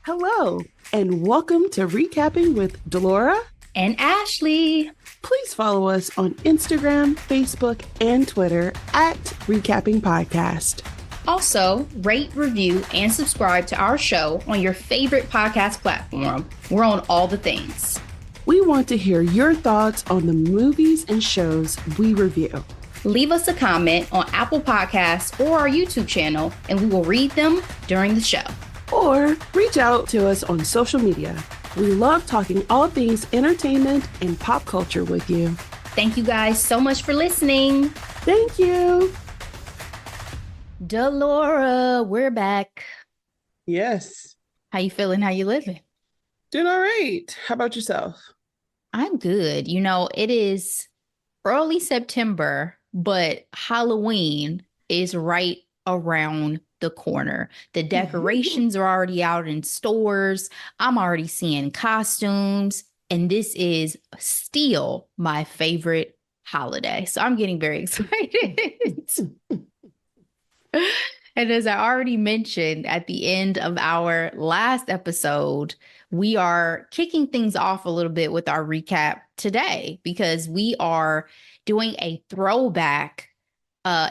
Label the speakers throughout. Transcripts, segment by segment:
Speaker 1: Hello, and welcome to Recapping with Delora
Speaker 2: and Ashley.
Speaker 1: Please follow us on Instagram, Facebook, and Twitter at Recapping Podcast.
Speaker 2: Also, rate, review, and subscribe to our show on your favorite podcast platform. We're on all the things.
Speaker 1: We want to hear your thoughts on the movies and shows we review.
Speaker 2: Leave us a comment on Apple Podcasts or our YouTube channel, and we will read them during the show.
Speaker 1: Or reach out to us on social media. We love talking all things entertainment and pop culture with you.
Speaker 2: Thank you guys so much for listening.
Speaker 1: Thank you.
Speaker 2: Delora, we're back.
Speaker 1: Yes.
Speaker 2: How you feeling? How you living?
Speaker 1: Doing all right. How about yourself?
Speaker 2: I'm good. You know, it is early September, but Halloween is right around the corner. The decorations are already out in stores. I'm already seeing costumes, and this is still my favorite holiday. So I'm getting very excited. And as I already mentioned at the end of our last episode, we are kicking things off a little bit with our recap today because we are doing a throwback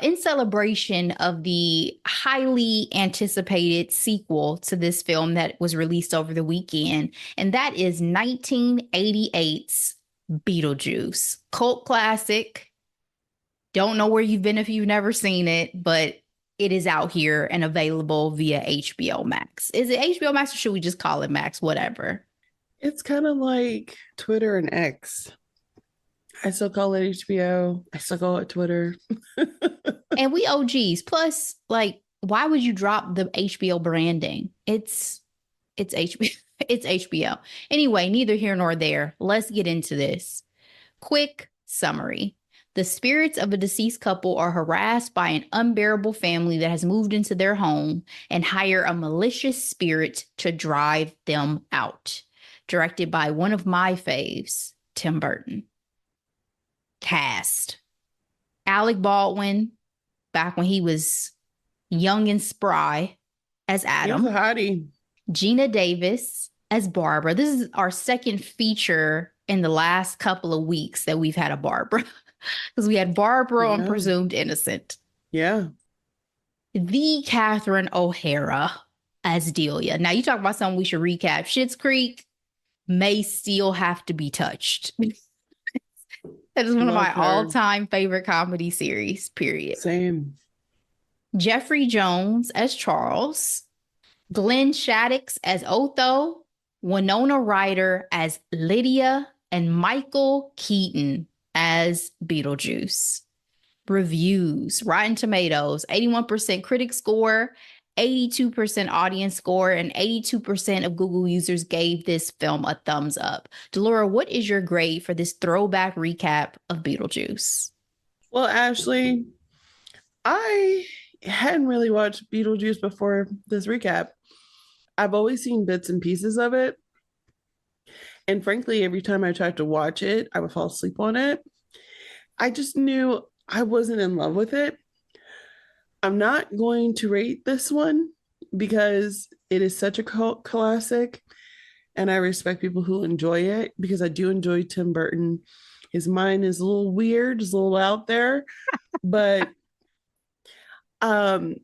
Speaker 2: in celebration of the highly anticipated sequel to this film that was released over the weekend. And that is 1988's Beetlejuice. Cult classic. Don't know where you've been if you've never seen it, but it is out here and available via HBO Max. Is it HBO Max or should we just call it Max? Whatever.
Speaker 1: It's kind of like Twitter and X. I still call it HBO. I still call it Twitter.
Speaker 2: And we OGs. Plus, like, why would you drop the HBO branding? It's HBO. It's HBO. Anyway, neither here nor there. Let's get into this. Quick summary. The spirits of a deceased couple are harassed by an unbearable family that has moved into their home and hire a malicious spirit to drive them out. Directed by one of my faves, Tim Burton. Cast. Alec Baldwin, back when he was young and spry, as Adam.
Speaker 1: He was a hottie.
Speaker 2: Gina Davis as Barbara. This is our second feature in the last couple of weeks that we've had a Barbara. Because we had Barbara on Presumed Innocent.
Speaker 1: Yeah.
Speaker 2: The Catherine O'Hara as Delia. Now, you talk about something we should recap. Schitt's Creek may still have to be touched. That is one of my all-time favorite comedy series, period.
Speaker 1: Same.
Speaker 2: Jeffrey Jones as Charles. Glenn Shaddix as Otho. Winona Ryder as Lydia. And Michael Keaton as Beetlejuice. Reviews. Rotten Tomatoes, 81% critic score, 82% audience score, and 82% of Google users gave this film a thumbs up. Delora, what is your grade for this throwback recap of Beetlejuice?
Speaker 1: Well, Ashley, I hadn't really watched Beetlejuice before this recap. I've always seen bits and pieces of it. And frankly, every time I tried to watch it, I would fall asleep on it. I just knew I wasn't in love with it. I'm not going to rate this one because it is such a cult classic. And I respect people who enjoy it because I do enjoy Tim Burton. His mind is a little weird, it's a little out there. But is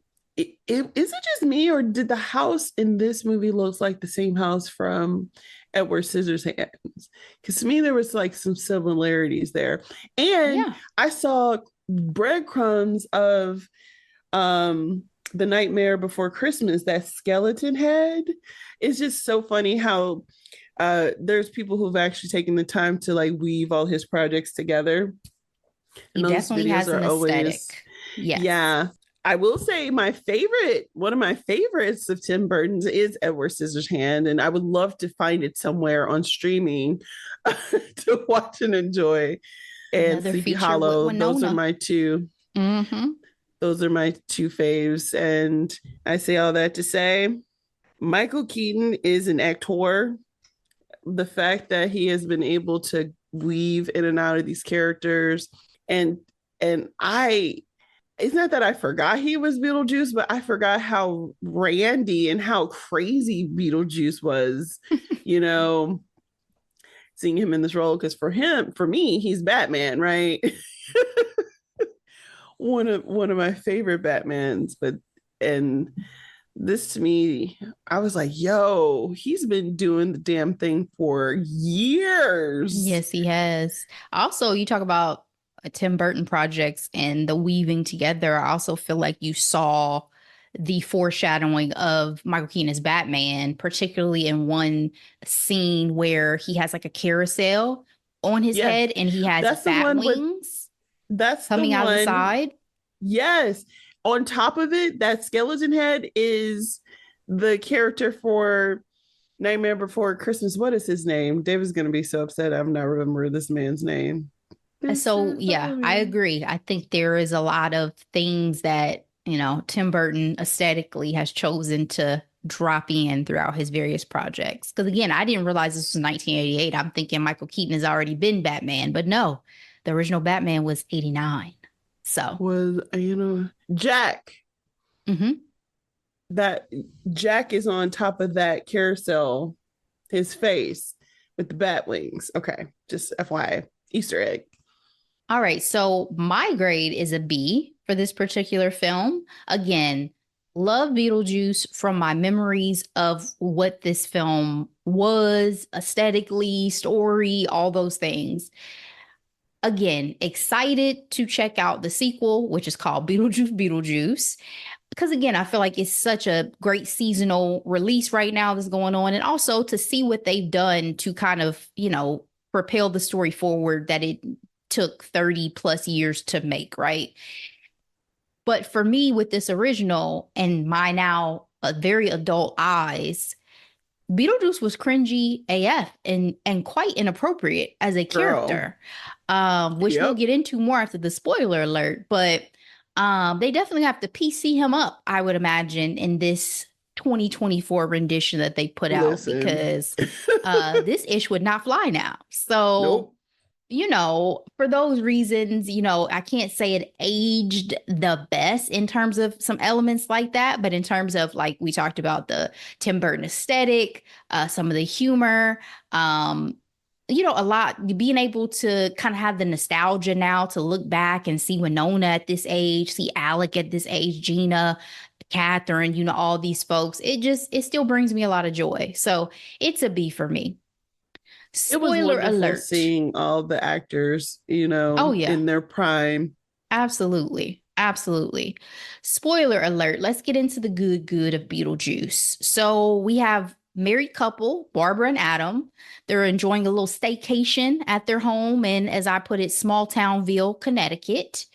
Speaker 1: it just me, or did the house in this movie look like the same house from Edward Scissorhands? Because to me, there was like some similarities there. And I saw breadcrumbs of The Nightmare Before Christmas, that skeleton head. It's just so funny how there's people who've actually taken the time to like weave all his projects together.
Speaker 2: He definitely has an aesthetic.
Speaker 1: Yes. Yeah. I will say one of my favorites of Tim Burton's is Edward Scissorhands, and I would love to find it somewhere on streaming to watch and enjoy. And Sleepy Hollow, those are my two.
Speaker 2: Mm-hmm.
Speaker 1: Those are my two faves. And I say all that to say, Michael Keaton is an actor. The fact that he has been able to weave in and out of these characters, and I it's not that I forgot he was Beetlejuice, but I forgot how randy and how crazy Beetlejuice was, you know, seeing him in this role. Because for me, he's Batman, right? One of my favorite Batmans, but and this to me, I was like, yo, he's been doing the damn thing for years.
Speaker 2: Yes, he has. Also, you talk about Tim Burton projects and the weaving together. I also feel like you saw the foreshadowing of Michael Keaton as Batman, particularly in one scene where he has like a carousel on his
Speaker 1: Yes,
Speaker 2: head and he has
Speaker 1: that's the
Speaker 2: bat
Speaker 1: one with
Speaker 2: wings
Speaker 1: that's the
Speaker 2: coming out of the
Speaker 1: one.
Speaker 2: side.
Speaker 1: Yes. On top of it, that skeleton head is the character for Nightmare Before Christmas. What is his name? David's gonna be so upset I'm not remembering this man's name. This
Speaker 2: So,
Speaker 1: is
Speaker 2: yeah, I
Speaker 1: Halloween.
Speaker 2: agree. I think there is a lot of things that, Tim Burton aesthetically has chosen to drop in throughout his various projects. Because again, I didn't realize this was 1988. I'm thinking Michael Keaton has already been Batman, but no, the original Batman was 89. So,
Speaker 1: Was Jack.
Speaker 2: mhm.
Speaker 1: That Jack is on top of that carousel, his face with the bat wings. Okay, just FYI, Easter egg.
Speaker 2: All right. So my grade is a B for this particular film. Again, love Beetlejuice from my memories of what this film was aesthetically, story, all those things. Again, excited to check out the sequel, which is called Beetlejuice Beetlejuice. Because again, I feel like it's such a great seasonal release right now that's going on. And also to see what they've done to kind of, propel the story forward that it took 30 plus years to make, right? But for me, with this original and my now very adult eyes, Beetlejuice was cringy AF and quite inappropriate as a
Speaker 1: Girl.
Speaker 2: character, which we'll
Speaker 1: Yep.
Speaker 2: get into more after the spoiler alert. But they definitely have to PC him up, I would imagine, in this 2024 rendition that they put out
Speaker 1: Listen.
Speaker 2: because this ish would not fly now. So
Speaker 1: Nope.
Speaker 2: for those reasons, I can't say it aged the best in terms of some elements like that, but in terms of like we talked about the Tim Burton aesthetic, some of the humor, a lot being able to kind of have the nostalgia now to look back and see Winona at this age, see Alec at this age, Gina, Catherine, all these folks. It still brings me a lot of joy. So it's a B for me.
Speaker 1: It was
Speaker 2: Spoiler
Speaker 1: wonderful
Speaker 2: alert.
Speaker 1: seeing all the actors,
Speaker 2: Oh, yeah.
Speaker 1: in their prime.
Speaker 2: Absolutely. Absolutely. Spoiler alert. Let's get into the good of Beetlejuice. So we have married couple, Barbara and Adam. They're enjoying a little staycation at their home in, as I put it, small townville, Connecticut.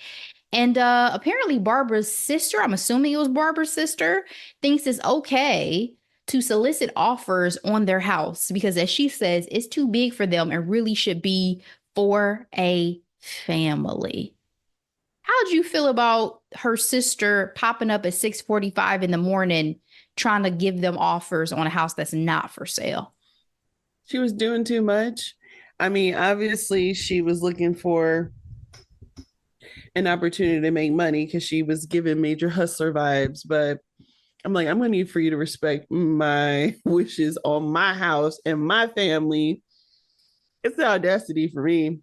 Speaker 2: And apparently Barbara's sister, I'm assuming it was Barbara's sister, thinks it's okay to solicit offers on their house because as she says, it's too big for them and really should be for a family. How'd you feel about her sister popping up at 6:45 in the morning trying to give them offers on a house that's not for sale?
Speaker 1: She was doing too much. I mean, obviously, she was looking for an opportunity to make money because she was giving major hustler vibes. But I'm like, I'm going to need for you to respect my wishes on my house and my family. It's the audacity for me.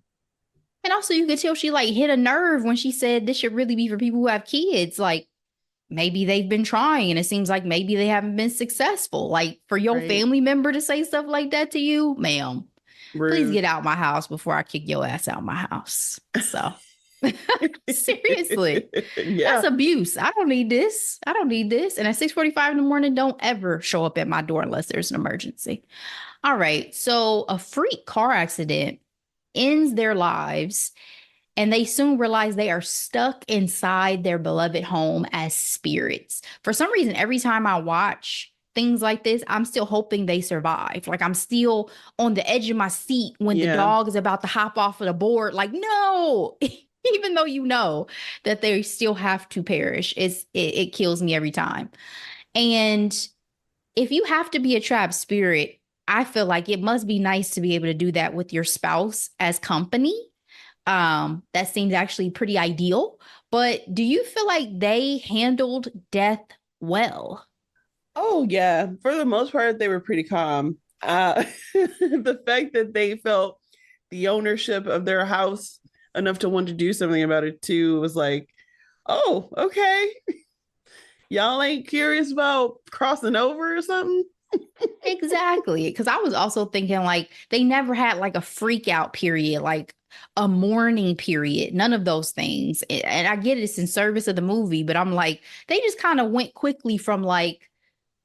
Speaker 2: And also you could tell she like hit a nerve when she said this should really be for people who have kids. Like maybe they've been trying and it seems like maybe they haven't been successful. Like for your
Speaker 1: Right?
Speaker 2: family member to say stuff like that to you, ma'am, please
Speaker 1: Rude.
Speaker 2: get out my house before I kick your ass out my house. So seriously, that's
Speaker 1: Yeah.
Speaker 2: abuse. I don't need this. I don't need this. And at 6:45 in the morning, don't ever show up at my door unless there's an emergency. All right. So a freak car accident ends their lives and they soon realize they are stuck inside their beloved home as spirits. For some reason, every time I watch things like this, I'm still hoping they survive. Like I'm still on the edge of my seat when the
Speaker 1: Yeah.
Speaker 2: dog is about to hop off of the board. Like, no, even though you know that they still have to perish, it kills me every time. And if you have to be a trapped spirit, I feel like it must be nice to be able to do that with your spouse as company That seems actually pretty ideal. But do you feel like they handled death well?
Speaker 1: Oh yeah, for the most part, they were pretty calm. The fact that they felt the ownership of their house enough to want to do something about it too was like, oh, okay. Y'all ain't curious about crossing over or something?
Speaker 2: Exactly. Because I was also thinking like they never had like a freak out period, like a mourning period, none of those things. And I get it's in service of the movie, but I'm like, they just kind of went quickly from like,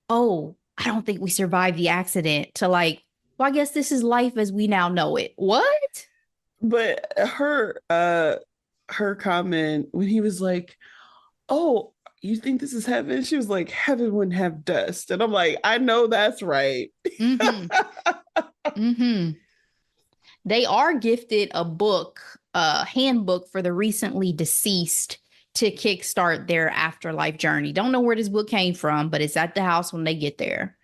Speaker 2: oh, I don't think we survived the accident to like, well, I guess this is life as we now know it. What?
Speaker 1: But her comment when he was like, oh, you think this is heaven? She was like, heaven wouldn't have dust. And I'm like, I know that's right.
Speaker 2: Mm-hmm. Mm-hmm. They are gifted a book, a handbook for the recently deceased to kickstart their afterlife journey. Don't know where this book came from, but it's at the house when they get there.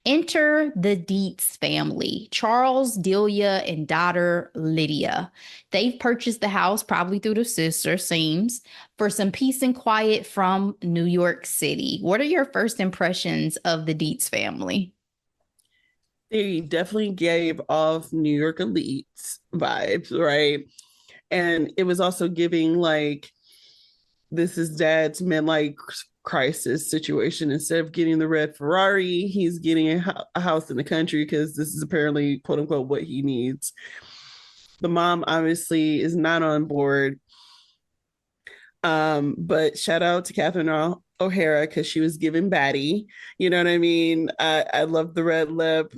Speaker 2: Enter the Dietz family, Charles, Delia, and daughter Lydia. They've purchased the house, probably through the sister, seems, for some peace and quiet from New York City. What are your first impressions of the Dietz family?
Speaker 1: They definitely gave off New York elites vibes, right? And it was also giving like this is dad's midlife crisis situation. Instead of getting the red Ferrari, he's getting a house in the country because this is apparently quote unquote what he needs. The mom obviously is not on board. But shout out to Catherine O'Hara because she was giving Batty. You know what I mean? I love the red lip.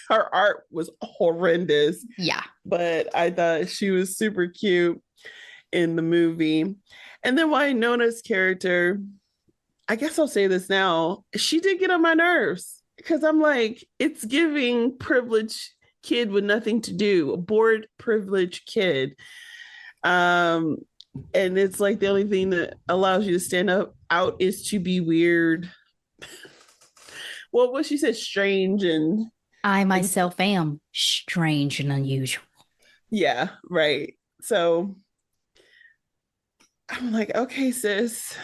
Speaker 1: Her art was horrendous,
Speaker 2: Yeah.
Speaker 1: but I thought she was super cute in the movie. And then Winona's character, I guess I'll say this now, she did get on my nerves because I'm like, it's giving privileged kid with nothing to do, a bored privileged kid. Um, and it's like the only thing that allows you to stand up out is to be weird. Well, what she said, strange
Speaker 2: I
Speaker 1: and
Speaker 2: myself am strange and unusual.
Speaker 1: yeah, right. So I'm like, okay, sis.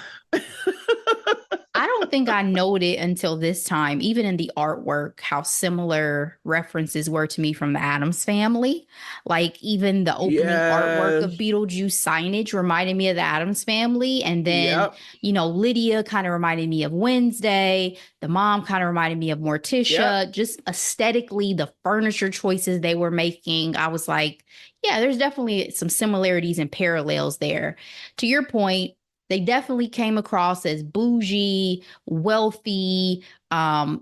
Speaker 2: I don't think I noted until this time, even in the artwork, how similar references were to me from the Addams family. Like even the opening artwork of
Speaker 1: Yes.
Speaker 2: Beetlejuice signage reminded me of the Addams family. And then,
Speaker 1: Yep.
Speaker 2: Lydia kind of reminded me of Wednesday. The mom kind of reminded me of
Speaker 1: Yep.
Speaker 2: Morticia. Just aesthetically, the furniture choices they were making, I was like, yeah, there's definitely some similarities and parallels there. To your point, they definitely came across as bougie, wealthy.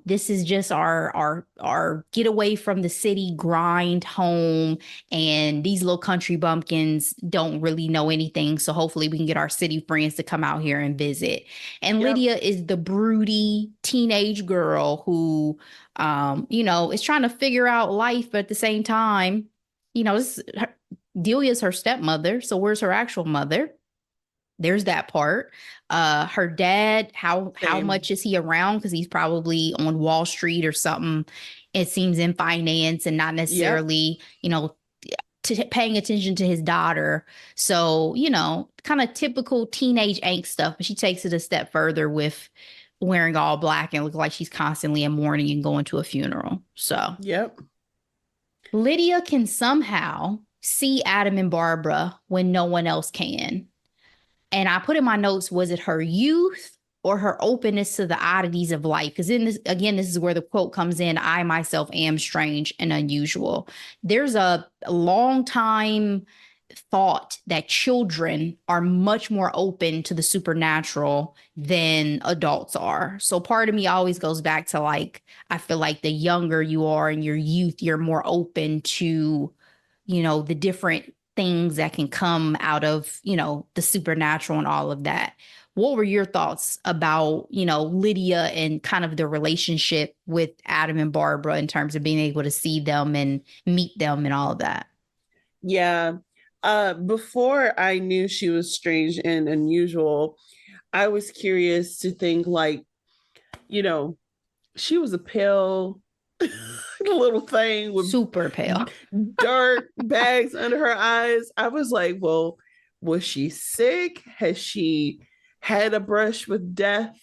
Speaker 2: This is just our get away from the city grind home, and these little country bumpkins don't really know anything. So hopefully we can get our city friends to come out here and visit. And
Speaker 1: Yep.
Speaker 2: Lydia is the broody teenage girl who, is trying to figure out life, but at the same time, Delia's her stepmother. So where's her actual mother? There's that part. Her dad, how
Speaker 1: Same.
Speaker 2: much is he around? Because he's probably on Wall Street or something. It seems in finance and not
Speaker 1: Yep.
Speaker 2: necessarily, paying attention to his daughter. So, kind of typical teenage angst stuff. But she takes it a step further with wearing all black and look like she's constantly in mourning and going to a funeral. So
Speaker 1: Yep.
Speaker 2: Lydia can somehow see Adam and Barbara when no one else can. And I put in my notes, was it her youth or her openness to the oddities of life? Because in this, again, this is where the quote comes in, I myself am strange and unusual. There's a long time thought that children are much more open to the supernatural than adults are. So part of me always goes back to like, I feel like the younger you are in your youth, you're more open to the different things that can come out of, the supernatural and all of that. What were your thoughts about, Lydia and kind of the relationship with Adam and Barbara in terms of being able to see them and meet them and all of that?
Speaker 1: Yeah. Before I knew she was strange and unusual, I was curious to think like, you know, she was a pale little thing with
Speaker 2: Super pale.
Speaker 1: dark bags under her eyes. I was like, well, was she sick? Has she had a brush with death?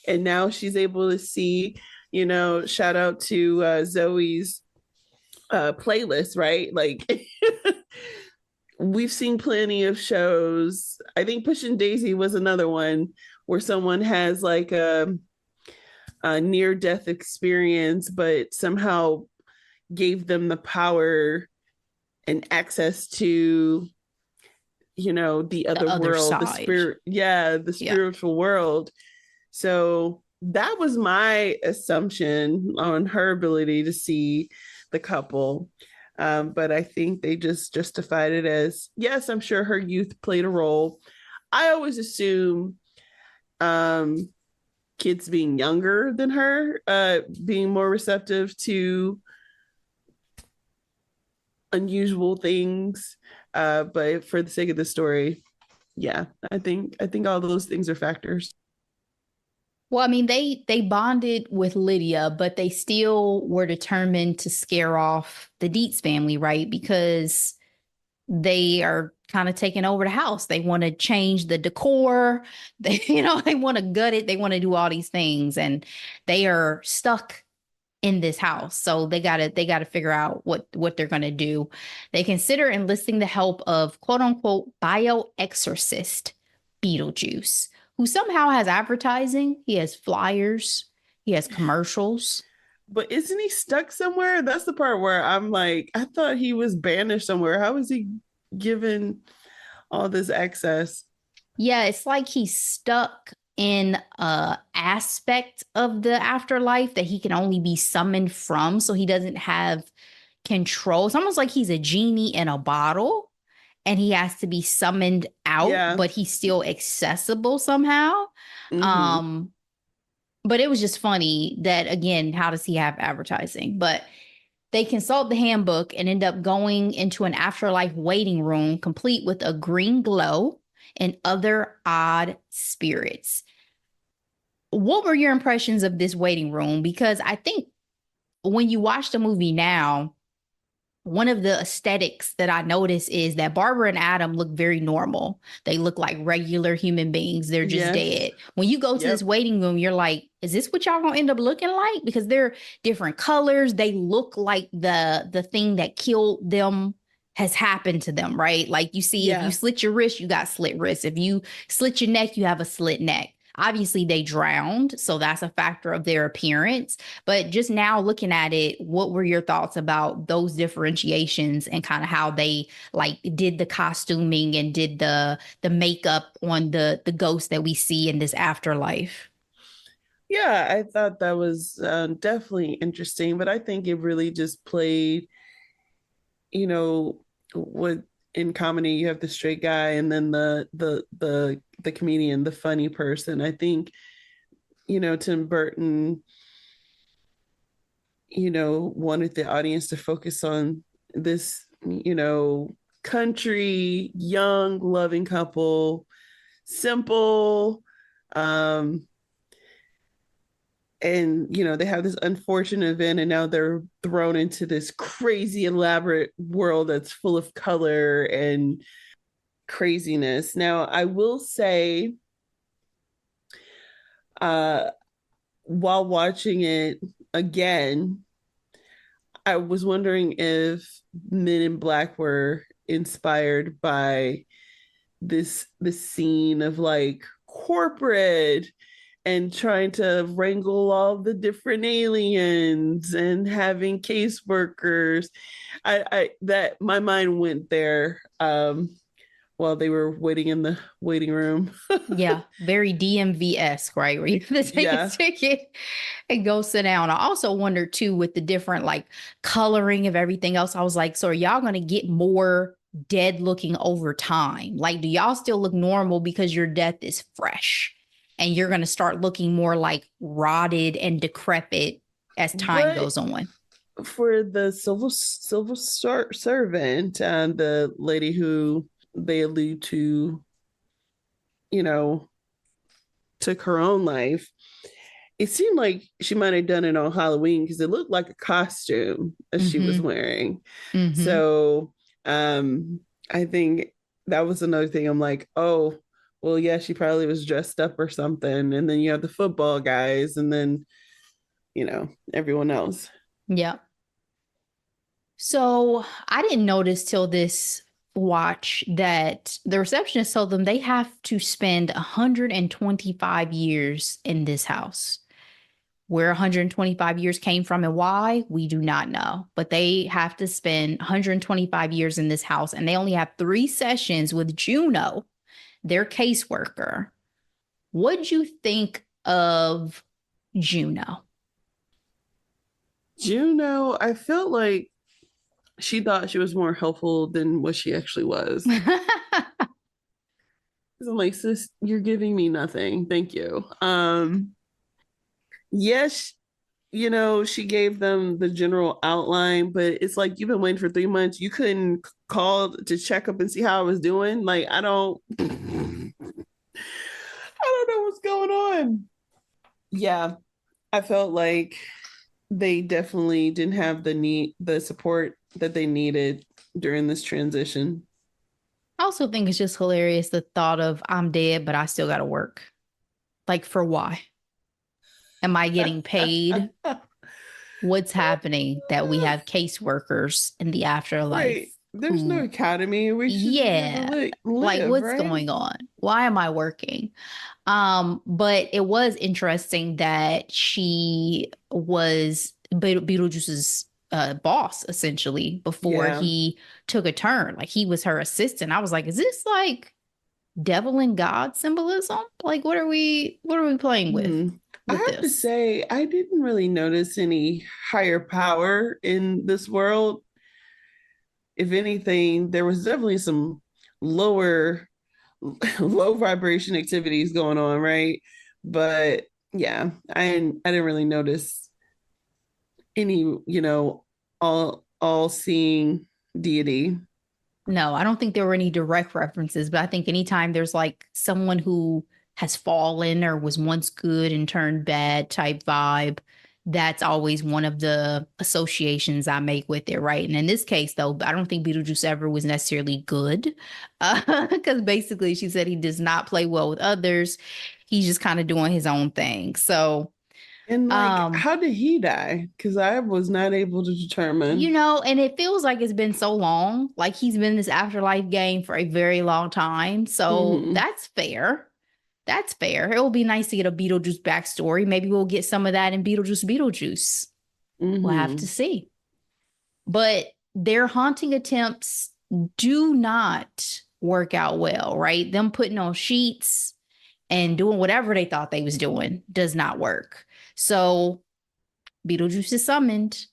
Speaker 1: And now she's able to see, shout out to Zoe's playlist, right? Like, we've seen plenty of shows. I think Pushing Daisy was another one where someone has like a near death experience, but somehow gave them the power and access to the
Speaker 2: The
Speaker 1: other
Speaker 2: other
Speaker 1: world, the
Speaker 2: side.
Speaker 1: spirit, yeah, the
Speaker 2: Yeah.
Speaker 1: spiritual world. So that was my assumption on her ability to see the couple. But I think they just justified it as, yes, I'm sure her youth played a role. I always assume um, kids being younger than her, being more receptive to unusual things. But for the sake of the story, yeah, I think all those things are factors.
Speaker 2: Well, I mean, they bonded with Lydia, but they still were determined to scare off the Dietz family, right? Because they are kind of taking over the house. They want to change the decor. They want to gut it. They want to do all these things, and they are stuck in this house. So they gotta figure out what they're gonna do. They consider enlisting the help of quote unquote bioexorcist Beetlejuice, who somehow has advertising. He has flyers. He has commercials.
Speaker 1: But isn't he stuck somewhere? That's the part where I'm like, I thought he was banished somewhere. How is he given all this access?
Speaker 2: Yeah, it's like he's stuck in a aspect of the afterlife that he can only be summoned from, so he doesn't have control. It's almost like he's a genie in a bottle and he has to be summoned out,
Speaker 1: Yeah.
Speaker 2: but he's still accessible somehow.
Speaker 1: Mm-hmm.
Speaker 2: Um, but it was just funny that again, how does he have advertising? But they consult the handbook and end up going into an afterlife waiting room complete with a green glow and other odd spirits. What were your impressions of this waiting room? Because I think when you watch the movie now, one of the aesthetics that I notice is that Barbara and Adam look very normal. They look like regular human beings. They're just
Speaker 1: Yes.
Speaker 2: dead. When you go to this
Speaker 1: Yep.
Speaker 2: waiting room, you're like, is this what y'all gonna end up looking like? Because they're different colors. They look like the thing that killed them has happened to them, right? Like you see, if you
Speaker 1: Yeah.
Speaker 2: slit your wrist, you got slit wrist. If you slit your neck, you have a slit neck. Obviously, they drowned, so that's a factor of their appearance. But just now looking at it, what were your thoughts about those differentiations and kind of how they like did the costuming and did the makeup on the ghosts that we see in this afterlife?
Speaker 1: Yeah, I thought that was definitely interesting, but I think it really just played, you know, what in comedy you have the straight guy and then the comedian, the funny person. I think, Tim Burton, wanted the audience to focus on this, country, young, loving couple, simple, um, and they have this unfortunate event and now they're thrown into this crazy elaborate world that's full of color and craziness. Now I will say, uh while watching it again, I was wondering if Men in Black were inspired by this scene of like corporate and trying to wrangle all the different aliens and having caseworkers. I that my mind went there while they were waiting in the waiting room.
Speaker 2: Yeah, very DMV-esque, right? Where you have to take a
Speaker 1: Yeah.
Speaker 2: ticket and go sit down. I also wondered too with the different like coloring of everything else. I was like, so are y'all gonna get more dead looking over time? Like, do y'all still look normal because your death is fresh? And you're gonna start looking more like rotted and decrepit as time
Speaker 1: But
Speaker 2: goes on.
Speaker 1: for the servant and the lady who they allude to, you know, took her own life, it seemed like she might have done it on Halloween because it looked like a costume that she was
Speaker 2: Mm-hmm.
Speaker 1: wearing.
Speaker 2: Mm-hmm.
Speaker 1: So I think that was another thing. I'm like, oh, well, yeah, she probably was dressed up or something. And then you have the football guys, and then, everyone else.
Speaker 2: Yeah. So I didn't notice till this watch that the receptionist told them they have to spend 125 years in this house. Where 125 years came from and why, we do not know. But they have to spend 125 years in this house, and they only have 3 sessions with Juno, their caseworker. What'd you think of Juno?
Speaker 1: Juno, I felt like she thought she was more helpful than what she actually was. Because I'm like, sis, you're giving me nothing. Thank you. Yes, she gave them the general outline, but it's like you've been waiting for 3 months. You couldn't call to check up and see how I was doing. Like, I don't know what's going on. Yeah, I felt like they definitely didn't have the support that they needed during this transition.
Speaker 2: I also think it's just hilarious the thought of I'm dead, but I still got to work. Like, for why? Am I getting paid? What's happening that we have caseworkers in the afterlife
Speaker 1: Right. There's no
Speaker 2: who,
Speaker 1: academy. We should just be able to
Speaker 2: yeah, like
Speaker 1: live,
Speaker 2: what's
Speaker 1: right?
Speaker 2: going on? Why am I working? But it was interesting that she was Beetlejuice's boss essentially before
Speaker 1: Yeah.
Speaker 2: he took a turn. Like he was her assistant. I was like, is this like devil and God symbolism? Like what are we playing
Speaker 1: Hmm. I
Speaker 2: with
Speaker 1: have to
Speaker 2: this?
Speaker 1: say, I didn't really notice any higher power in this world. If anything, there was definitely some lower, low vibration activities going on, right? But yeah, I didn't really notice any, all seeing deity.
Speaker 2: No, I don't think there were any direct references, but I think anytime there's like someone who has fallen or was once good and turned bad type vibe, that's always one of the associations I make with it, right? And in this case, though, I don't think Beetlejuice ever was necessarily good because basically she said he does not play well with others. He's just kind of doing his own thing. So,
Speaker 1: And like,
Speaker 2: um,
Speaker 1: how did he die? Because I was not able to determine.
Speaker 2: and it feels like it's been so long. Like he's been in this afterlife game for a very long time. So
Speaker 1: Hmm.
Speaker 2: that's fair. That's fair. It will be nice to get a Beetlejuice backstory. Maybe we'll get some of that in Beetlejuice. We'll have to
Speaker 1: Hmm.
Speaker 2: see. But their haunting attempts do not work out well, right? Them putting on sheets and doing whatever they thought they was doing does not work. So Beetlejuice is summoned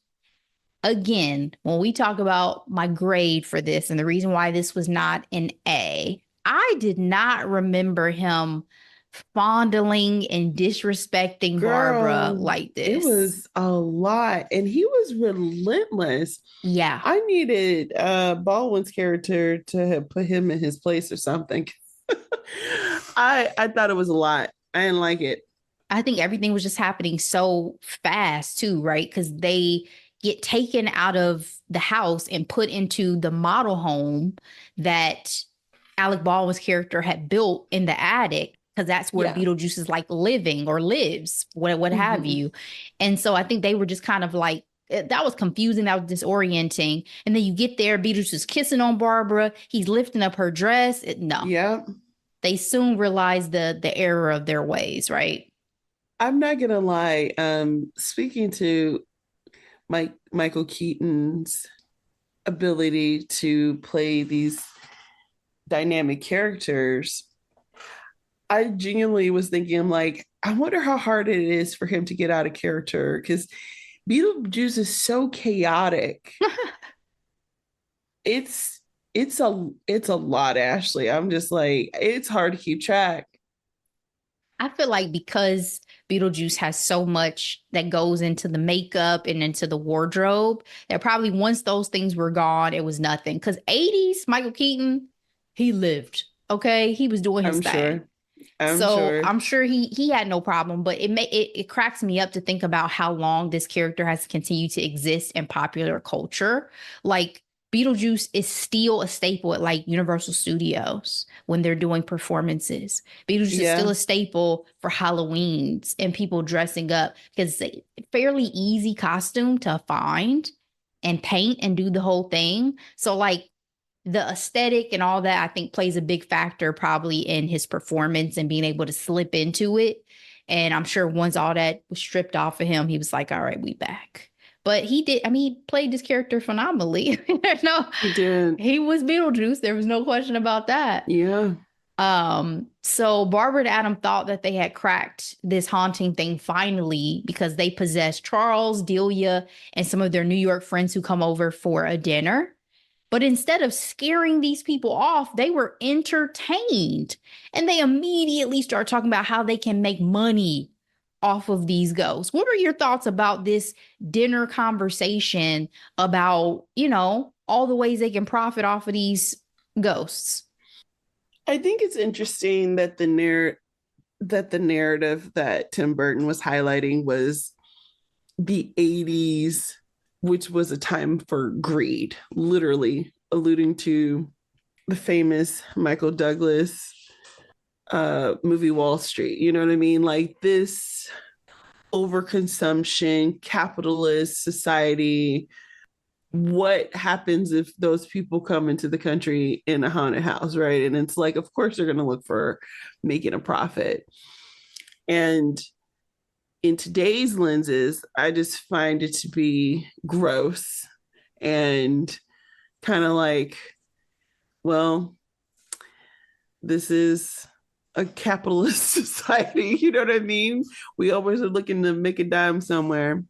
Speaker 2: again, when we talk about my grade for this and the reason why this was not an A, I did not remember him fondling and disrespecting Barbara
Speaker 1: Girl,
Speaker 2: like
Speaker 1: it
Speaker 2: this.
Speaker 1: was a lot. And he was relentless.
Speaker 2: Yeah.
Speaker 1: I needed Baldwin's character to have put him in his place or something. I thought it was a lot. I didn't like it.
Speaker 2: I think everything was just happening so fast too, right? Because they get taken out of the house and put into the model home that Alec Baldwin's character had built in the attic, because that's where
Speaker 1: Yeah.
Speaker 2: Beetlejuice is like living or lives, what have
Speaker 1: Hmm.
Speaker 2: you. And so I think they were just kind of like, that was confusing, that was disorienting. And then you get there, Beetlejuice is kissing on Barbara, he's lifting up her dress. No,
Speaker 1: Yeah.
Speaker 2: they soon realized the error of their ways, right?
Speaker 1: I'm not gonna lie. Speaking to Michael Keaton's ability to play these dynamic characters, I genuinely was thinking, I'm like, I wonder how hard it is for him to get out of character because Beetlejuice is so chaotic. It's it's a lot, Ashley. I'm just like, it's hard to keep track.
Speaker 2: I feel like because Beetlejuice has so much that goes into the makeup and into the wardrobe, that probably once those things were gone, it was nothing. Because 80s, Michael Keaton, he lived. Okay. He was doing his
Speaker 1: I'm
Speaker 2: thing.
Speaker 1: sure. I'm
Speaker 2: So
Speaker 1: sure.
Speaker 2: I'm sure he had no problem, but it cracks me up to think about how long this character has continued to exist in popular culture. Like Beetlejuice is still a staple at like Universal Studios when they're doing performances. Beetlejuice is still
Speaker 1: Yeah.
Speaker 2: a staple for Halloweens and people dressing up because it's a fairly easy costume to find and paint and do the whole thing. So like the aesthetic and all that, I think plays a big factor probably in his performance and being able to slip into it. And I'm sure once all that was stripped off of him, he was like, all right, we back. But he did, I mean, he played this character phenomenally. No,
Speaker 1: He did.
Speaker 2: he was Beetlejuice. There was no question about that.
Speaker 1: Yeah.
Speaker 2: So Barbara and Adam thought that they had cracked this haunting thing finally because they possessed Charles, Delia, and some of their New York friends who come over for a dinner. But instead of scaring these people off, they were entertained. And they immediately start talking about how they can make money off of these ghosts. What are your thoughts about this dinner conversation about, all the ways they can profit off of these ghosts?
Speaker 1: I think it's interesting that the narrative that Tim Burton was highlighting was the 80s, which was a time for greed, literally alluding to the famous Michael Douglas movie Wall Street. You know what I mean? Like this overconsumption, capitalist society. What happens if those people come into the country in a haunted house, right? And it's like, of course, they're going to look for making a profit. And in today's lenses, I just find it to be gross and kind of like, well, this is a capitalist society. You know what I mean? We always are looking to make a dime somewhere.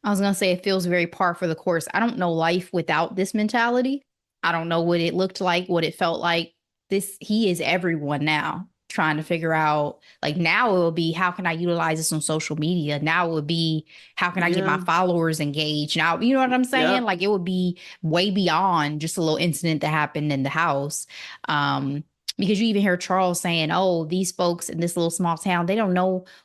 Speaker 2: I was going to say it feels very par for the course. I don't know life without this mentality. I don't know what it looked like, what it felt like. He is everyone now trying to figure out, like, now it will be, how can I utilize this on social media? Now it would be, how can I get my
Speaker 1: Yeah.
Speaker 2: followers engaged? Now, you know what I'm saying?
Speaker 1: Yep.
Speaker 2: Like, it would be way beyond just a little incident that happened in the house. Because you even hear Charles saying, "Oh, these folks in this little small town, they don't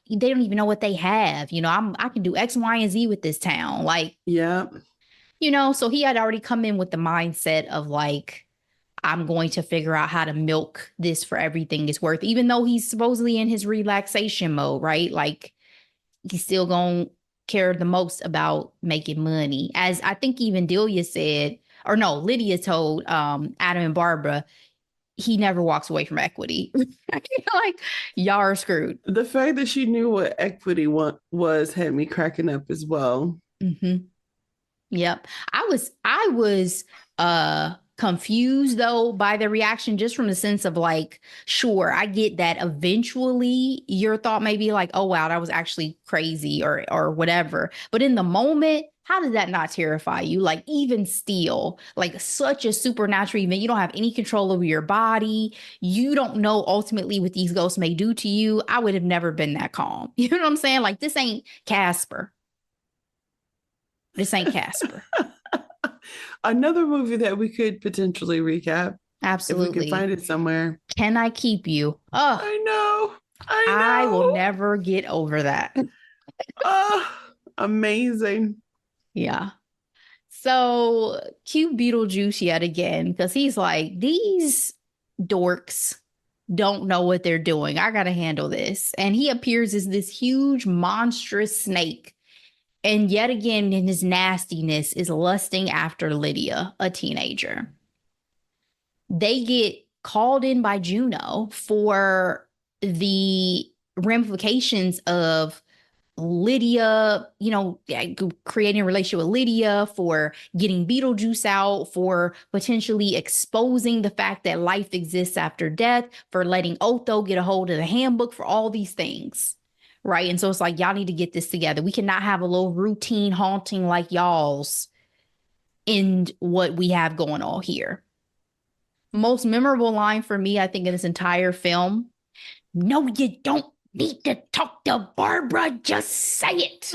Speaker 2: even know what they have. I can do X, Y, and Z with this town." Like,
Speaker 1: Yep.
Speaker 2: so he had already come in with the mindset of like, I'm going to figure out how to milk this for everything it's worth, even though he's supposedly in his relaxation mode, right? Like, he's still going to care the most about making money. As I think even Delia said, or no, Lydia told Adam and Barbara, he never walks away from equity. Like, y'all are screwed.
Speaker 1: The fact that she knew what equity was had me cracking up as well.
Speaker 2: Mm-hmm. Yep. I was confused though by the reaction, just from the sense of like, sure, I get that eventually your thought may be like, oh wow, that was actually crazy or whatever. But in the moment, how did that not terrify you? Like, even still, like, such a supernatural event. You don't have any control over your body. You don't know ultimately what these ghosts may do to you. I would have never been that calm. You know what I'm saying? Like, this ain't Casper. This ain't Casper.
Speaker 1: Another movie that we could potentially recap if we can
Speaker 2: Absolutely.
Speaker 1: find it somewhere.
Speaker 2: Can I keep you? Oh,
Speaker 1: I know. I
Speaker 2: I will
Speaker 1: know.
Speaker 2: never get over that.
Speaker 1: Oh, amazing.
Speaker 2: Yeah. So cute Beetlejuice yet again, because he's like, these dorks don't know what they're doing. I got to handle this. And he appears as this huge, monstrous snake. And yet again, in his nastiness, is lusting after Lydia, a teenager. They get called in by Juno for the ramifications of Lydia, creating a relationship with Lydia, for getting Beetlejuice out, for potentially exposing the fact that life exists after death, for letting Otho get a hold of the handbook, for all these things. Right. And so it's like, y'all need to get this together. We cannot have a little routine haunting like y'all's in what we have going on here. Most memorable line for me, I think, in this entire film: "No, you don't need to talk to Barbara. Just say it."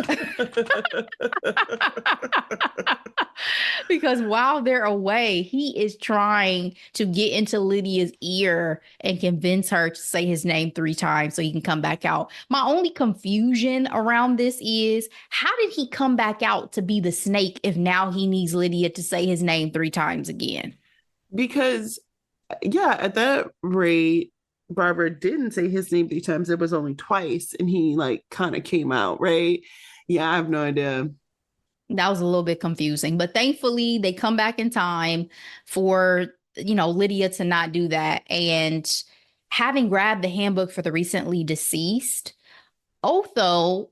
Speaker 2: Because while they're away, he is trying to get into Lydia's ear and convince her to say his name 3 times so he can come back out. My only confusion around this is how did he come back out to be the snake if now he needs Lydia to say his name 3 times again?
Speaker 1: Because, yeah, at that rate, Barbara didn't say his name 3 times. It was only twice, and he like kind of came out, right? Yeah, I have no idea.
Speaker 2: That was a little bit confusing, but thankfully they come back in time for, Lydia to not do that. And having grabbed the handbook for the recently deceased, Otho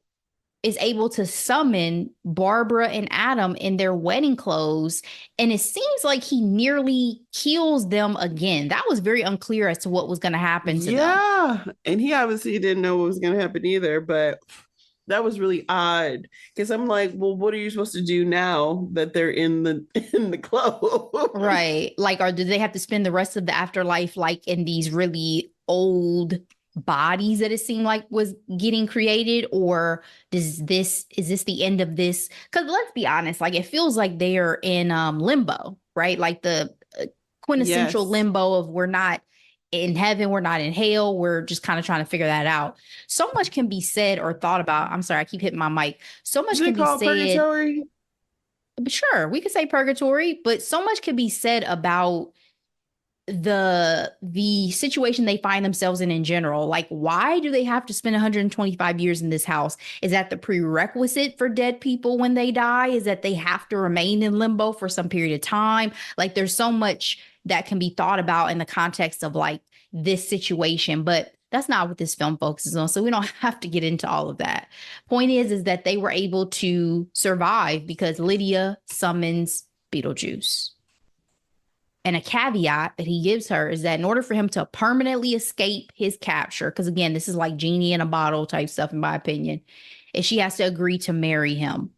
Speaker 2: is able to summon Barbara and Adam in their wedding clothes. And it seems like he nearly kills them again. That was very unclear as to what was going to happen to them.
Speaker 1: Yeah, and he obviously didn't know what was going to happen either, but that was really odd because I'm like, well, what are you supposed to do now that they're in the in the clothes?
Speaker 2: Right. Like, or do they have to spend the rest of the afterlife like in these really old bodies that it seemed like was getting created? Or is this the end of this? Because let's be honest, like it feels like they are in limbo, right? Like the quintessential
Speaker 1: Yes.
Speaker 2: limbo of we're not in heaven, we're not in hell, we're just kind of trying to figure that out. So much can be said or thought about. I'm sorry, I keep hitting my mic. So
Speaker 1: Is
Speaker 2: much can
Speaker 1: it
Speaker 2: be
Speaker 1: called
Speaker 2: said.
Speaker 1: purgatory?
Speaker 2: Sure, we could say purgatory, but so much can be said about the situation they find themselves in general. Like, why do they have to spend 125 years in this house? Is that the prerequisite for dead people when they die? Is that they have to remain in limbo for some period of time? Like, there's so much that can be thought about in the context of like this situation, but that's not what this film focuses on. So we don't have to get into all of that. Point is that they were able to survive because Lydia summons Beetlejuice. And a caveat that he gives her is that in order for him to permanently escape his capture, because again, this is like genie in a bottle type stuff, in my opinion, is she has to agree to marry him.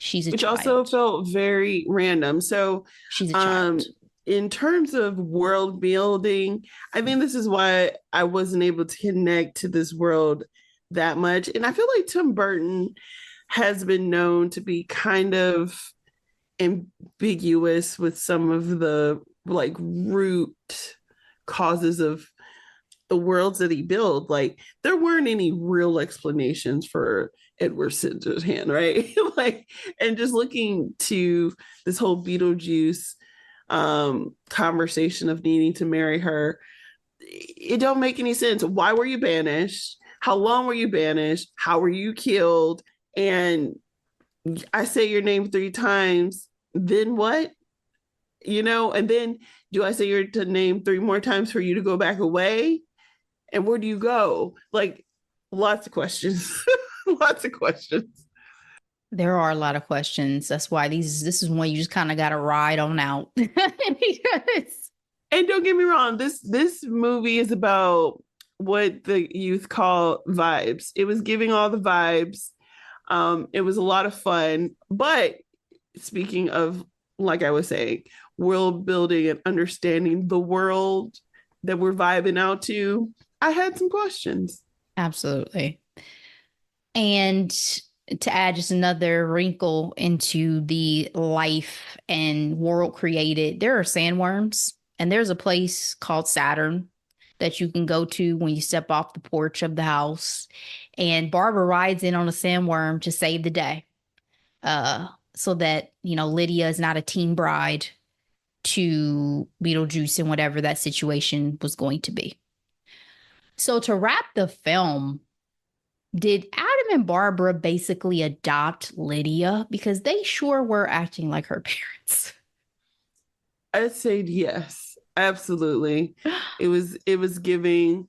Speaker 2: She's a
Speaker 1: Which also
Speaker 2: child.
Speaker 1: felt very random. So,
Speaker 2: She's a
Speaker 1: um,
Speaker 2: child.
Speaker 1: in terms of world building, I think this is why I wasn't able to connect to this world that much. And I feel like Tim Burton has been known to be kind of ambiguous with some of the like root causes of the worlds that he built. Like there weren't any real explanations for Edward Scissorhands, right? Like, and just looking to this whole Beetlejuice conversation of needing to marry her, it don't make any sense. Why were you banished? How long were you banished? How were you killed? And I say your name 3 times, then what? And then do I say your name 3 more times for you to go back away? And where do you go? Like lots of questions. Lots of questions.
Speaker 2: There are a lot of questions. That's why this is one you just kind of got to ride on out. Because
Speaker 1: And don't get me wrong, this movie is about what the youth call vibes. It was giving all the vibes. It was a lot of fun. But speaking of, like I was saying, world building and understanding the world that we're vibing out to, I had some questions.
Speaker 2: absolutely. And to add just another wrinkle into the life and world created, there are sandworms, and there's a place called Saturn that you can go to when you step off the porch of the house. And Barbara rides in on a sandworm to save the day, so that, Lydia is not a teen bride to Beetlejuice and whatever that situation was going to be. So to wrap the film, did Adam and Barbara basically adopt Lydia? Because they sure were acting like her parents.
Speaker 1: I'd say yes, absolutely. It was giving.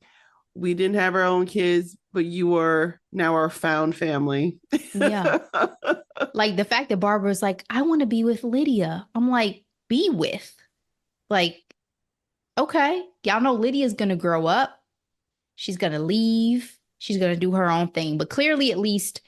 Speaker 1: We didn't have our own kids, but you are now our found family.
Speaker 2: Yeah. Like the fact that Barbara was like, I want to be with Lydia. I'm like, be with. Like, okay. Y'all know Lydia's going to grow up. She's going to leave. She's going to do her own thing. But clearly, at least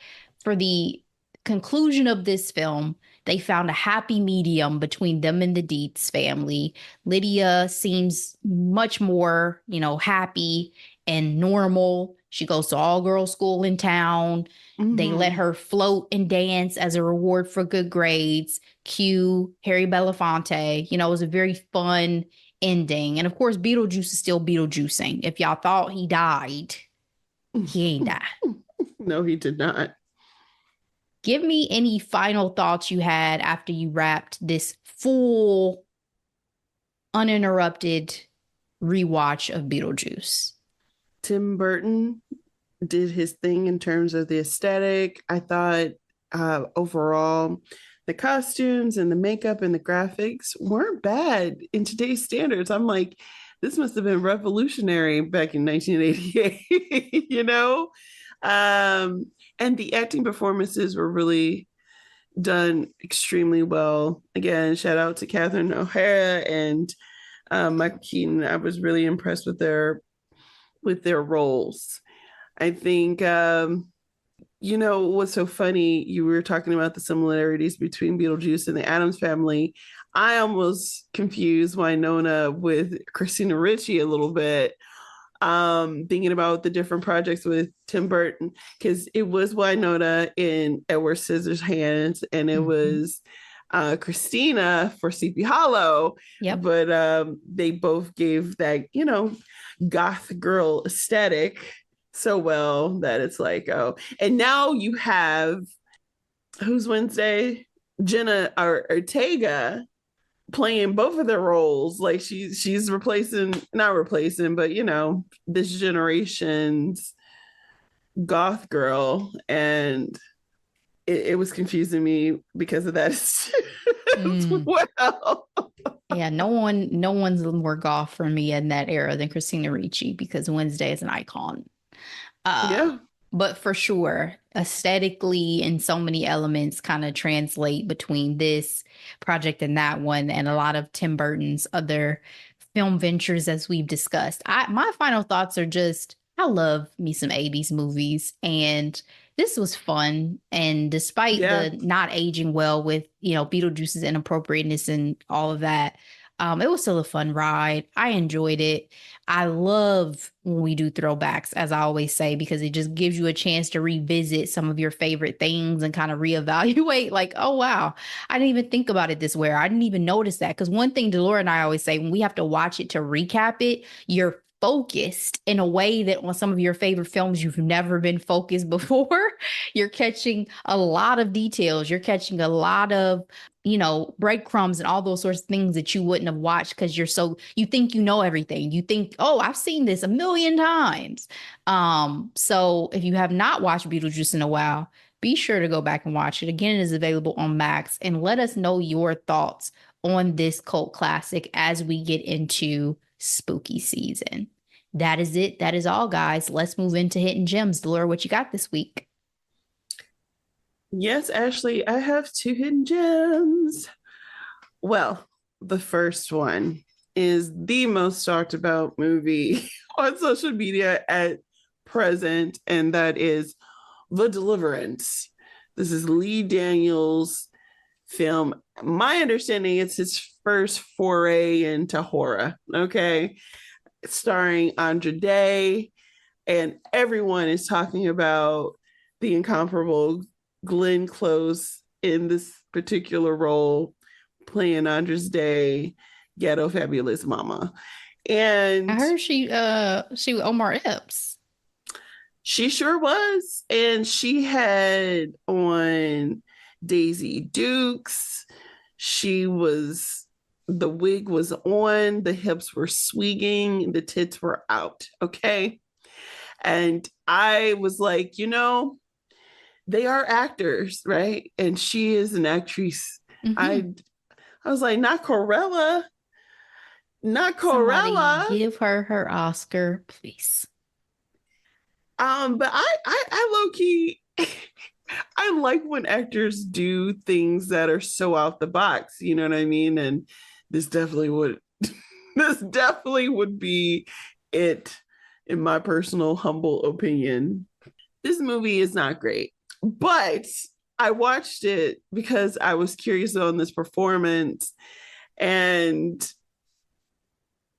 Speaker 2: for the conclusion of this film, they found a happy medium between them and the Dietz family. Lydia seems much more, happy and normal She goes to all girls school in town. They let
Speaker 1: Mm-hmm.
Speaker 2: her float and dance as a reward for good grades. Cue Harry Belafonte. You know, it was a very fun ending. And of course, Beetlejuice is still Beetlejuicing. If y'all thought he died, he ain't died.
Speaker 1: No, he did not.
Speaker 2: Give me any final thoughts you had after you wrapped this full, uninterrupted rewatch of Beetlejuice.
Speaker 1: Tim Burton did his thing in terms of the aesthetic. I thought overall the costumes and the makeup and the graphics weren't bad in today's standards. I'm like, this must have been revolutionary back in 1988, you know? Um, and the acting performances were really done extremely well. Again, shout out to Catherine O'Hara and Michael Keaton. I was really impressed with their roles. I think you know what's so funny? You were talking about the similarities between Beetlejuice and the Addams Family. I almost confused Winona with Christina Ricci a little bit, thinking about the different projects with Tim Burton, because it was Winona in Edward Scissorhands and it
Speaker 2: Mhm.
Speaker 1: was Christina for Sleepy Hollow,
Speaker 2: Yep.
Speaker 1: but they both gave that, you know, goth girl aesthetic so well that it's like, oh, and now you have who's Wednesday? Jenna or Ortega playing both of their roles. Like she's replacing, not replacing, but you know, this generation's goth girl. And it was confusing me because of that as
Speaker 2: Mm.
Speaker 1: well.
Speaker 2: Yeah, no one's more golf for me in that era than Christina Ricci because Wednesday is an icon. Uh,
Speaker 1: Yeah.
Speaker 2: but for sure, aesthetically and so many elements kind of translate between this project and that one, and a lot of Tim Burton's other film ventures as we've discussed. My final thoughts are just I love me some 80s movies, and this was fun. And despite
Speaker 1: Yeah.
Speaker 2: the not aging well with, Beetlejuice's inappropriateness and all of that, it was still a fun ride. I enjoyed it. I love when we do throwbacks, as I always say, because it just gives you a chance to revisit some of your favorite things and kind of reevaluate, like, oh, wow, I didn't even think about it this way. Or I didn't even notice that. Because one thing Delora and I always say, when we have to watch it to recap it, you're focused in a way that on some of your favorite films, you've never been focused before. You're catching a lot of details. You're catching a lot of breadcrumbs and all those sorts of things that you wouldn't have watched because you think you know everything. You think, oh, I've seen this a million times. So if you have not watched Beetlejuice in a while, be sure to go back and watch it. Again, it is available on Max, and let us know your thoughts on this cult classic as we get into spooky season. That is it. That is all, guys. Let's move into Hidden Gems. Laura, what you got this week?
Speaker 1: Yes, Ashley, I have two hidden gems. Well, the first one is the most talked about movie on social media at present, and that is The Deliverance. This is Lee Daniels' film. My understanding it's his first foray into horror. Okay. Starring Andra Day, and everyone is talking about the incomparable Glenn Close in this particular role, playing Andras Day, ghetto fabulous mama.
Speaker 2: I
Speaker 1: And
Speaker 2: heard she was Omar Epps.
Speaker 1: she sure was. And she had on Daisy Dukes. She was, the wig was on, the hips were swinging, the tits were out. Okay. And I was like, you know, they are actors, right? And she is an actress.
Speaker 2: Mm-hmm.
Speaker 1: I I was like, not Corella, not
Speaker 2: Somebody
Speaker 1: Corella.
Speaker 2: give her Oscar, please.
Speaker 1: But I low key, I like when actors do things that are so out the box. You know what I mean? And this definitely would, this definitely would be it, in my personal humble opinion. This movie is not great, but I watched it because I was curious on this performance, and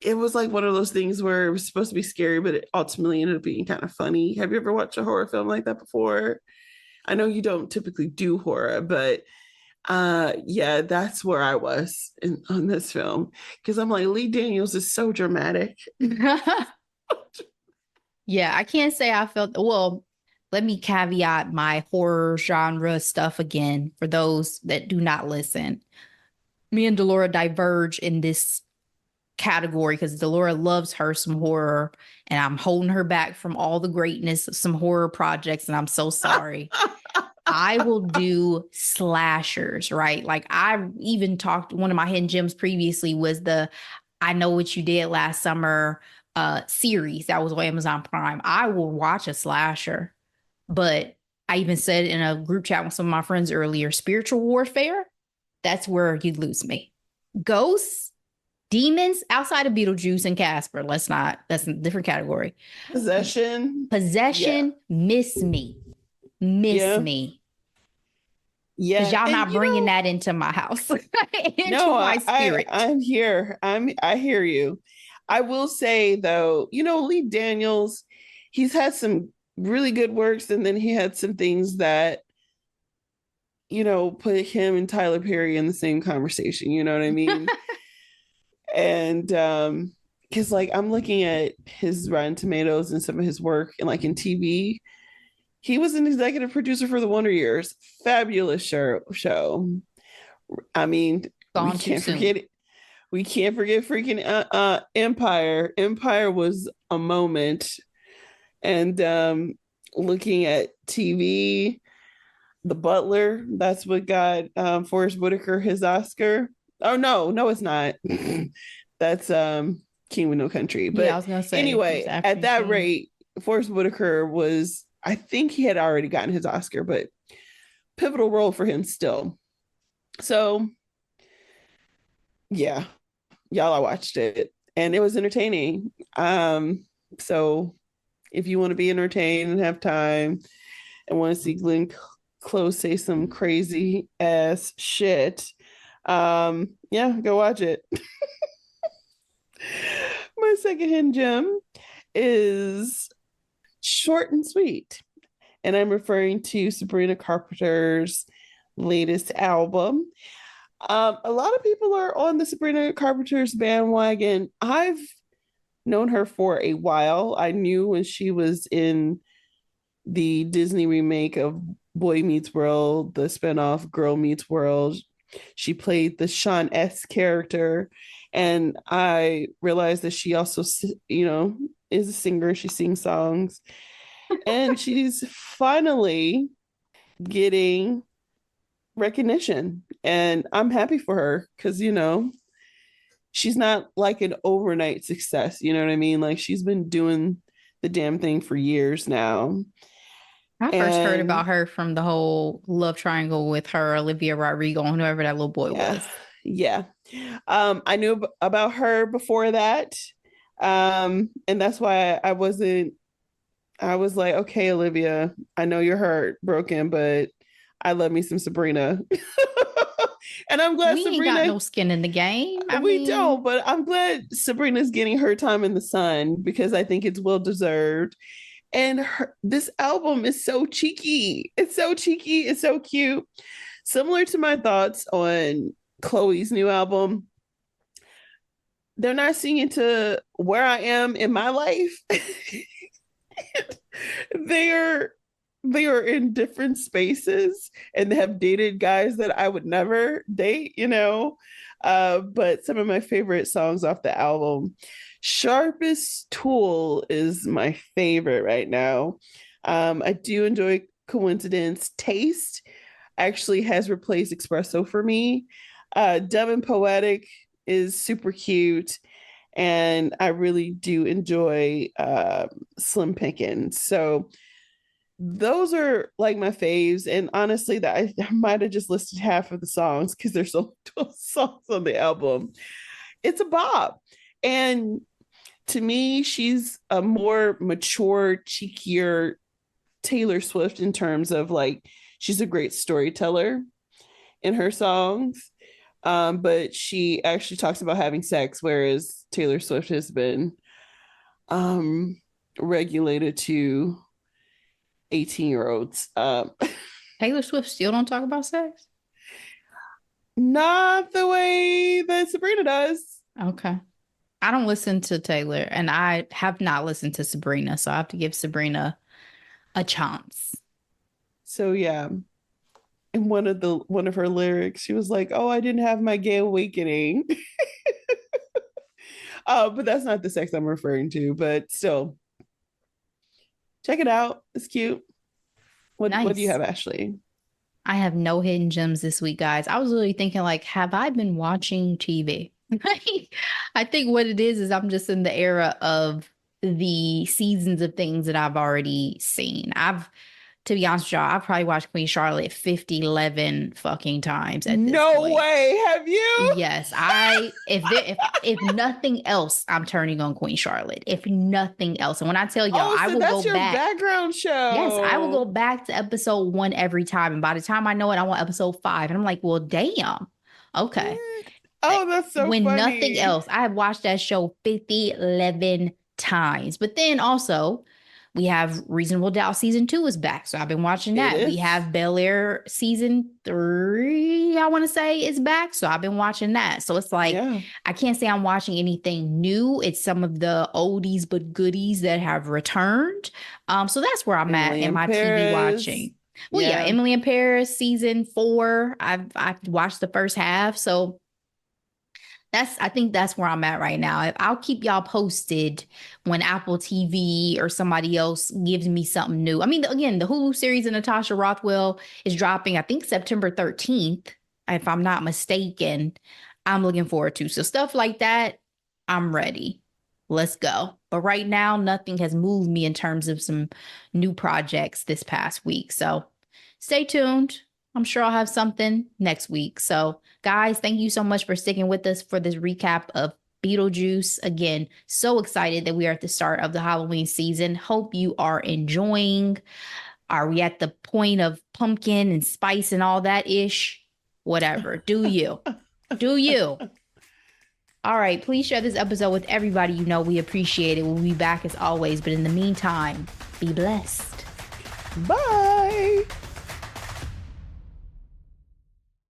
Speaker 1: it was like one of those things where it was supposed to be scary, but it ultimately ended up being kind of funny. Have you ever watched a horror film like that before? I know you don't typically do horror, but yeah, that's where I was on this film, because I'm like, Lee Daniels is so dramatic.
Speaker 2: Yeah, I can't say I felt, well, let me caveat my horror genre stuff again for those that do not listen. Me and Delora diverge in this category because Delora loves her some horror, and I'm holding her back from all the greatness of some horror projects, and I'm so sorry. I will do slashers, right? Like I even talked, one of my hidden gems previously was the I Know What You Did Last Summer series that was on Amazon Prime. I will watch a slasher, but I even said in a group chat with some of my friends earlier, spiritual warfare, that's where you lose me. Ghosts, demons outside of Beetlejuice and Casper, let's not, that's a different category.
Speaker 1: Possession. Yeah.
Speaker 2: Possession, miss me. Miss
Speaker 1: Yeah.
Speaker 2: me. Because
Speaker 1: Yeah.
Speaker 2: y'all
Speaker 1: And
Speaker 2: not
Speaker 1: you
Speaker 2: bringing
Speaker 1: know,
Speaker 2: that into my house, into
Speaker 1: no,
Speaker 2: my spirit.
Speaker 1: I'm here. I hear you. I will say though, Lee Daniels, he's had some really good works, and then he had some things that, put him and Tyler Perry in the same conversation. You know what I mean? And because like I'm looking at his Rotten Tomatoes and some of his work and like in TV, he was an executive producer for the Wonder Years. Fabulous show. I mean, we
Speaker 2: Gone too
Speaker 1: can't
Speaker 2: soon.
Speaker 1: forget it. We can't forget freaking Empire. Empire was a moment. And looking at TV, The Butler, that's what got Forrest Whitaker his Oscar. Oh no, no, it's not. That's King with No Country.
Speaker 2: Yeah, I
Speaker 1: But
Speaker 2: was gonna say it was
Speaker 1: anyway, at
Speaker 2: African
Speaker 1: that
Speaker 2: King.
Speaker 1: rate, Forrest Whitaker was, I think he had already gotten his Oscar, but pivotal role for him still. So yeah, y'all, I watched it and it was entertaining. So if you want to be entertained and have time and want to see Glenn Close say some crazy ass shit, yeah, go watch it. My second hidden gem is short and sweet, and I'm referring to Sabrina Carpenter's latest album. A lot of people are on the Sabrina Carpenter's bandwagon. I've known her for a while. I knew when she was in the Disney remake of Boy Meets World, the spinoff Girl Meets World. She played the Sean S character. And I realized that she also, is a singer. She sings songs. And she's finally getting recognition. And I'm happy for her because, she's not like an overnight success. You know what I mean? Like she's been doing the damn thing for years now.
Speaker 2: I first heard
Speaker 1: And
Speaker 2: about her from the whole love triangle with her, Olivia Rodrigo, and whoever that little boy
Speaker 1: yeah,
Speaker 2: was.
Speaker 1: yeah. I knew about her before that. And that's why I was like, okay, Olivia, I know you're hurt, broken, but I love me some Sabrina. And I'm glad
Speaker 2: We ain't got
Speaker 1: Sabrina,
Speaker 2: no skin in the game. I
Speaker 1: we
Speaker 2: mean,
Speaker 1: don't, but I'm glad Sabrina's getting her time in the sun because I think it's well deserved. And this album is so cheeky. It's so cheeky. It's so cute. Similar to my thoughts on Chloe's new album, they're not singing to where I am in my life. they are they are in different spaces and they have dated guys that I would never date. But some of my favorite songs off the album, Sharpest Tool is my favorite right now. I do enjoy Coincidence. Taste actually has replaced Espresso for me. Dumb and Poetic is super cute. And I really do enjoy Slim Pickens. So those are like my faves. And honestly, that I might have just listed half of the songs because there's so 12 songs on the album. It's a bop. And to me, she's a more mature, cheekier Taylor Swift in terms of like she's a great storyteller in her songs. But she actually talks about having sex, whereas Taylor Swift has been um regulated to 18-year-olds.
Speaker 2: Taylor Swift still don't talk about sex?
Speaker 1: Not the way that Sabrina does.
Speaker 2: Okay. I don't listen to Taylor, and I have not listened to Sabrina, so I have to give Sabrina a chance.
Speaker 1: So yeah. In one of her lyrics, she was like, "Oh, I didn't have my gay awakening." But that's not the sex I'm referring to. But still, check it out. It's cute. What do you
Speaker 2: Nice.
Speaker 1: have, Ashley?
Speaker 2: I have no hidden gems this week, guys. I was literally thinking, like, have I been watching TV? I think what it is I'm just in the era of the seasons of things that I've already seen. To be honest with y'all, I've probably watched Queen Charlotte 50, 11 fucking times at this
Speaker 1: No
Speaker 2: point.
Speaker 1: way. Have you?
Speaker 2: Yes, if nothing else, I'm turning on Queen Charlotte. If nothing else, and when I tell y'all,
Speaker 1: Oh,
Speaker 2: I
Speaker 1: so
Speaker 2: will go
Speaker 1: that's your
Speaker 2: back.
Speaker 1: background
Speaker 2: Yes, I will go
Speaker 1: show.
Speaker 2: back to episode 1 every time, and by the time I know it, I want episode 5, and I'm like, well, damn, okay.
Speaker 1: What? Oh, that's so
Speaker 2: When nothing
Speaker 1: funny.
Speaker 2: else, I have watched that show 50, 11 times. But then also, we have Reasonable Doubt season 2 is back. So I've been watching
Speaker 1: It
Speaker 2: that. We
Speaker 1: is.
Speaker 2: have Bel Air season 3, I want to say, is back. So I've been watching that. So it's like,
Speaker 1: Yeah.
Speaker 2: I can't say I'm watching anything new. It's some of the oldies but goodies that have returned. So that's where I'm at
Speaker 1: Emily
Speaker 2: in
Speaker 1: in
Speaker 2: my TV
Speaker 1: Paris.
Speaker 2: watching. Well, yeah,
Speaker 1: Yeah.
Speaker 2: Emily in Paris season 4. I've watched the first half. So I think that's where I'm at right now. I'll keep y'all posted when Apple TV or somebody else gives me something new. I mean, again, the Hulu series of Natasha Rothwell is dropping, I think, September 13th, if I'm not mistaken. I'm looking forward to. So stuff like that, I'm ready. Let's go. But right now, nothing has moved me in terms of some new projects this past week. So stay tuned. I'm sure I'll have something next week. So, guys, thank you so much for sticking with us for this recap of Beetlejuice. Again, so excited that we are at the start of the Halloween season. Hope you are enjoying. Are we at the point of pumpkin and spice and all that ish? Whatever. Do you? Do you? All right. Please share this episode with everybody you know. We appreciate it. We'll be back as always. But in the meantime, be blessed.
Speaker 1: Bye.